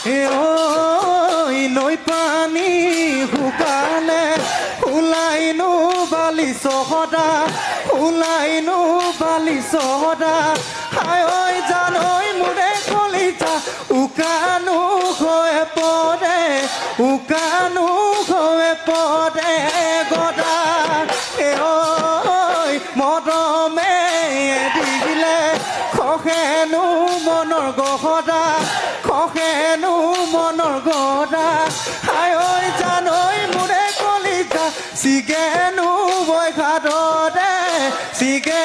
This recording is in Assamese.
ঐ নৈ পানী শুকালে ওলাইনো বালি চহদা ওলাইনো বালি চহদা হাই ঐ জানৈ মোৰে কলিতা উকানো হৈ পৰে উকানো হৈ পৰে গদা ঐ মৰমে দিলে খহেনো মনৰ গহদা খহেনো মনৰ গদা হাই ঐ জানৈ মোৰে কলিতা চিগেনো বৈঘাটতে চিগে